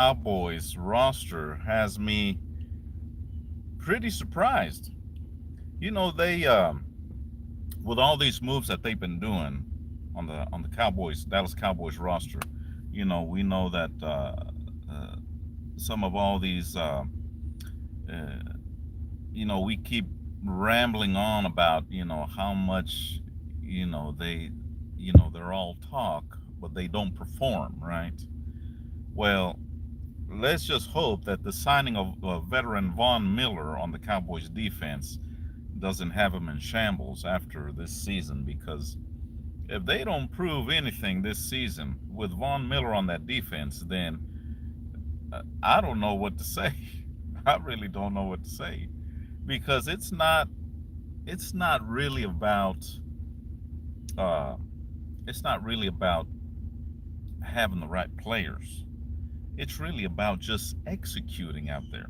Cowboys roster has me pretty surprised. They with all these moves that they've been doing on the Cowboys Dallas Cowboys roster. We know that uh, some of all these uh, we keep rambling on about how much they they're all talk but they don't perform, right? Well, let's just hope that the signing of veteran Von Miller on the Cowboys defense doesn't have him in shambles after this season, because if they don't prove anything this season with Von Miller on that defense, then I don't know what to say. I really don't know what to say, because it's not really about uh, it's not really about having the right players. It's really about just executing out there.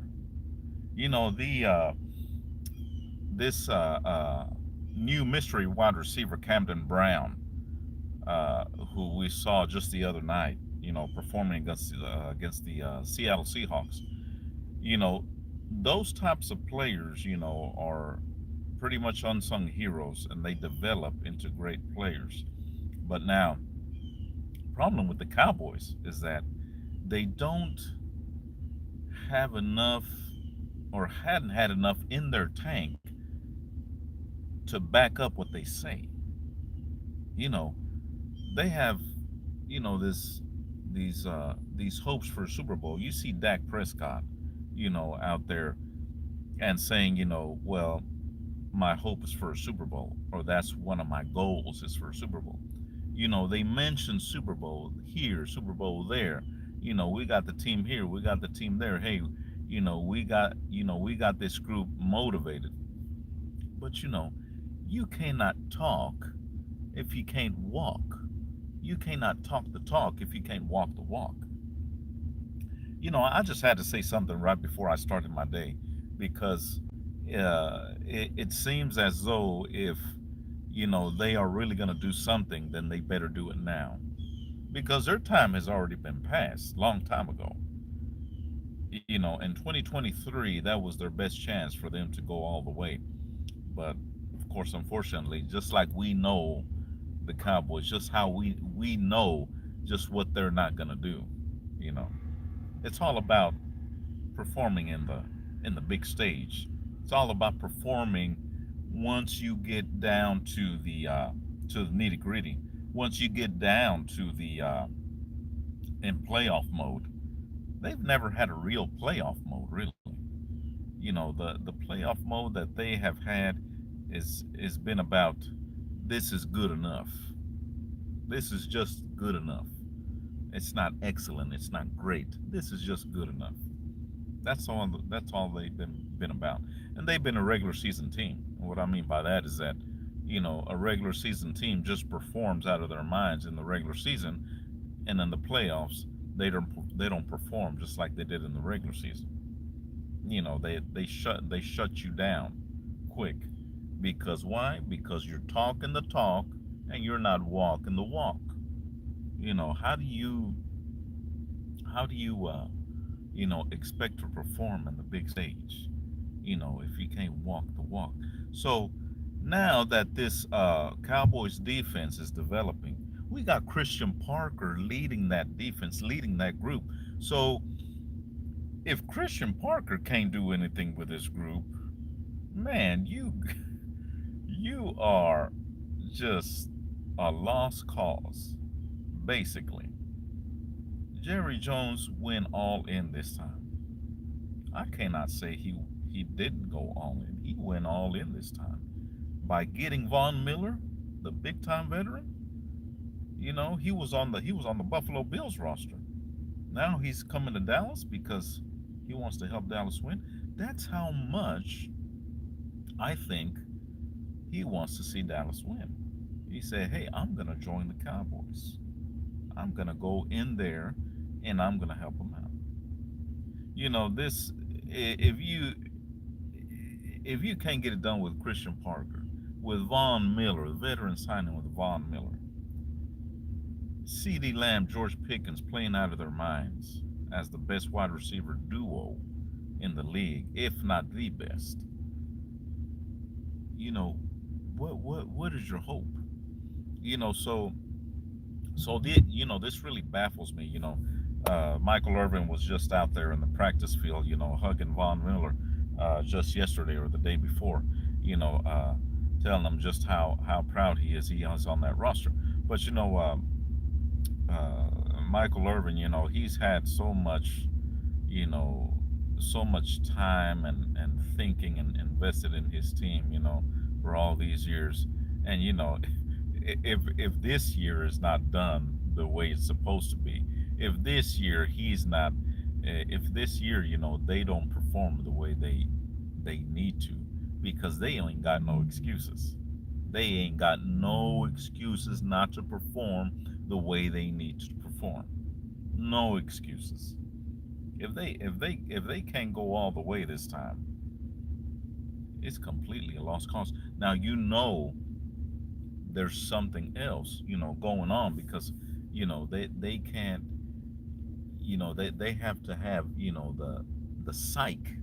The this new mystery wide receiver Camden Brown, who we saw just the other night, performing against the Seattle Seahawks. You know, those types of players, are pretty much unsung heroes, and they develop into great players. But now, problem with the Cowboys is that they don't have enough, or hadn't had enough in their tank to back up what they say. You know, they have, these hopes for a Super Bowl. You see Dak Prescott, out there and saying, well, my hope is for a Super Bowl, or that's one of my goals is for a Super Bowl. They mention Super Bowl here, Super Bowl there. We got the team here, we got the team there. Hey, we got this group motivated. But you cannot talk if you can't walk. You cannot talk the talk if you can't walk the walk. I just had to say something right before I started my day, because it seems as though if they are really going to do something, then they better do it now, because their time has already been passed long time ago. In 2023, that was their best chance for them to go all the way. But of course, unfortunately, just like we know the Cowboys, just how we know just what they're not going to do. You know, it's all about performing in the big stage. It's all about performing once you get down to the nitty gritty. Once you get down to the in playoff mode, they've never had a real playoff mode, really. The playoff mode that they have had is been about, this is good enough. This is just good enough. It's not excellent. It's not great. This is just good enough. That's all they've been about, and they've been a regular season team. And what I mean by that is that, a regular season team just performs out of their minds in the regular season, and in the playoffs they don't perform just like they did in the regular season. They shut you down quick, because why? Because you're talking the talk and you're not walking the walk. How do you expect to perform in the big stage, if you can't walk the walk? So now that this Cowboys defense is developing, we got Christian Parker leading that defense, leading that group. So if Christian Parker can't do anything with this group, man, you are just a lost cause, basically. Jerry Jones went all in this time. I cannot say he didn't go all in. He went all in this time by getting Von Miller, the big time veteran. He was on the Buffalo Bills roster. Now he's coming to Dallas because he wants to help Dallas win. That's how much I think he wants to see Dallas win. He said, "Hey, I'm gonna join the Cowboys. I'm gonna go in there, and I'm gonna help them out." This, if you can't get it done with Christian Parker, with Von Miller, the veteran signing with Von Miller, C.D. Lamb, George Pickens playing out of their minds, as the best wide receiver duo in the league, if not the best, you know, what is your hope? You know, this really baffles me. Michael Irvin was just out there in the practice field, hugging Von Miller just yesterday or the day before, you know, uh, telling him just how proud he is on that roster. But Michael Irvin, he's had you know, so much time and thinking and invested in his team, for all these years. And if this year is not done the way it's supposed to be, if this year he's not, if this year, they don't perform the way they need to, because they ain't got no excuses. They ain't got no excuses not to perform the way they need to perform. No excuses. If they can't go all the way this time, it's completely a lost cause. Now there's something else, going on, because they can't, they have to have, the psyche,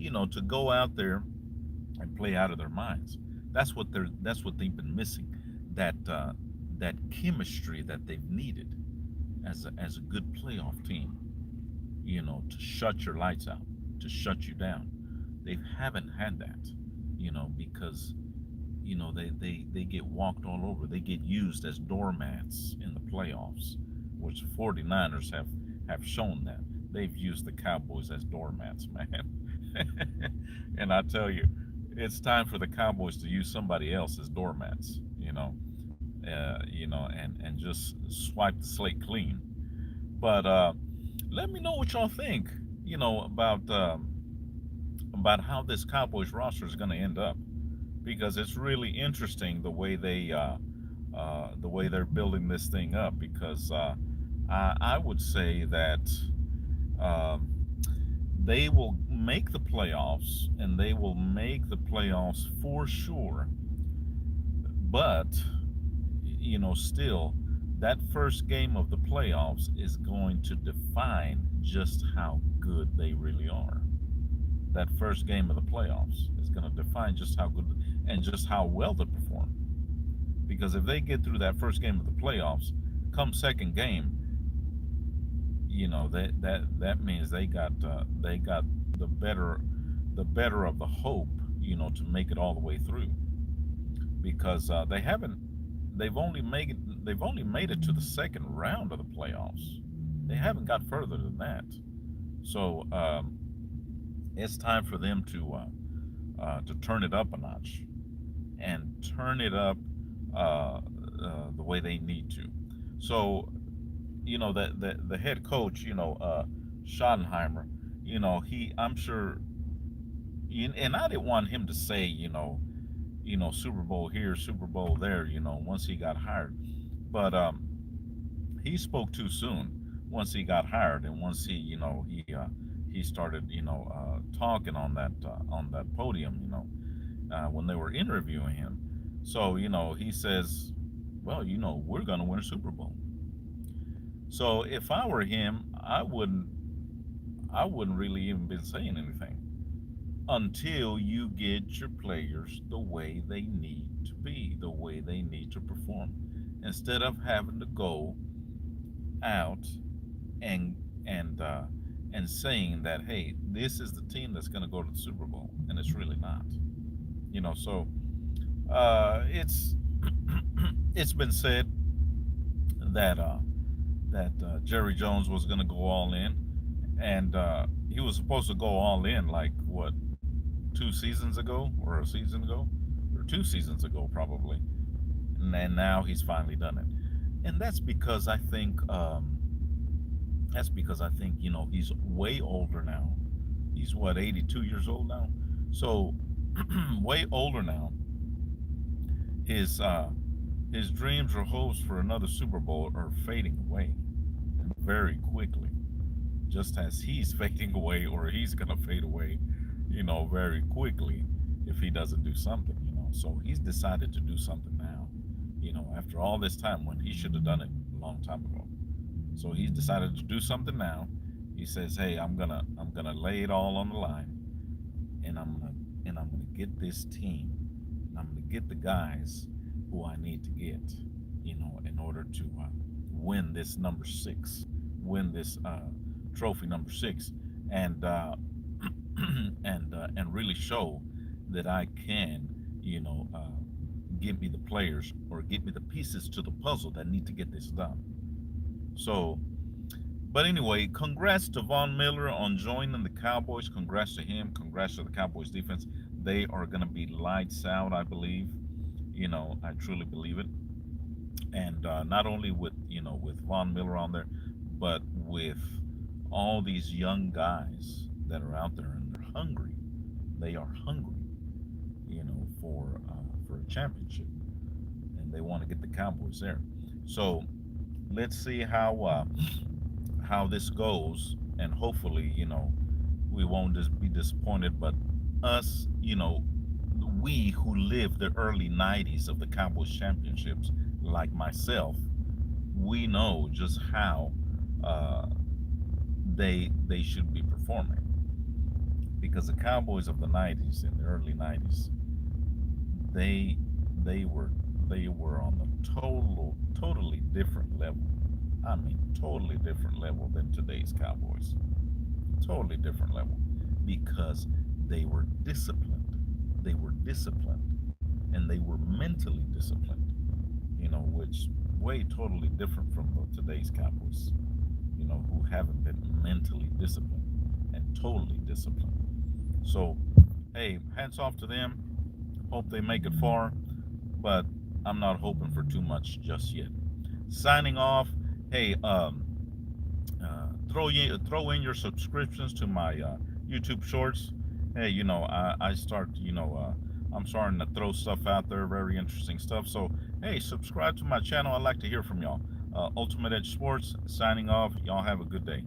to go out there and play out of their minds. That's what they've been missing. That chemistry that they've needed as a good playoff team, to shut your lights out, to shut you down. They haven't had that, because they get walked all over. They get used as doormats in the playoffs, which the 49ers have shown that. They've used the Cowboys as doormats, man. And I tell you, it's time for the Cowboys to use somebody else as doormats, and just swipe the slate clean. But let me know what y'all think, about how this Cowboys roster is going to end up, because it's really interesting the way they're building this thing up. Because I would say that um, they will make the playoffs, and they will make the playoffs for sure. But still, that first game of the playoffs is going to define just how good they really are. That first game of the playoffs is going to define just how good and just how well they perform. Because if they get through that first game of the playoffs, come second game, that means they got the better of the hope, to make it all the way through. Because they've only made it to the second round of the playoffs. They haven't got further than that. So it's time for them to turn it up a notch, and turn it up the way they need to. So the head coach, Schottenheimer, he I'm sure, and I didn't want him to say, Super Bowl here, Super Bowl there, once he got hired. But he spoke too soon once he got hired, and once he started, talking on that podium, when they were interviewing him. So he says, "Well, we're gonna win a Super Bowl." So if I were him, I wouldn't really even been saying anything until you get your players the way they need to be, the way they need to perform, instead of having to go out and and uh, and saying that, hey, this is the team that's going to go to the Super Bowl, and it's really not. So it's it's been said that Jerry Jones was going to go all in, and he was supposed to go all in, like, what, 2 seasons ago, or a season ago, or 2 seasons ago probably, and then now he's finally done it. And that's because I think he's way older now. He's what, 82 years old now, so way older now. His dreams or hopes for another Super Bowl are fading away very quickly, just as he's fading away, or he's gonna fade away, very quickly, if he doesn't do something. So he's decided to do something now, after all this time, when he should have done it a long time ago. So he's decided to do something now. He says, "Hey, I'm gonna lay it all on the line, and I'm gonna get this team. And I'm gonna get the guys who I need to get, in order to win this number six, win this trophy number six, and and really show that I can, you know, uh, give me the players or give me the pieces to the puzzle that need to get this done." So, but anyway, congrats to Von Miller on joining the Cowboys. Congrats to him. Congrats to the Cowboys defense. They are going to be lights out, I believe. I truly believe it. And not only with Von Miller on there, but with all these young guys that are out there and they're hungry. They are hungry, for a championship, and they want to get the Cowboys there. So let's see how this goes, and hopefully, we won't just be disappointed. But us, we who lived the early '90s of the Cowboys championships, like myself, we know just how uh, they should be performing, because the Cowboys of the '90s, in the early '90s, they they were they were on a totally different level. I mean, totally different level than today's Cowboys. Totally different level, because they were disciplined. They were disciplined, and they were mentally disciplined. Which way totally different from today's Cowboys. Who haven't been mentally disciplined and totally disciplined. So, hey, hats off to them. Hope they make it far, but I'm not hoping for too much just yet. Signing off. Hey, throw in your subscriptions to my YouTube Shorts. Hey, I start. I'm starting to throw stuff out there, very interesting stuff. So, hey, subscribe to my channel. I'd like to hear from y'all. Ultimate Edge Sports signing off. Y'all have a good day.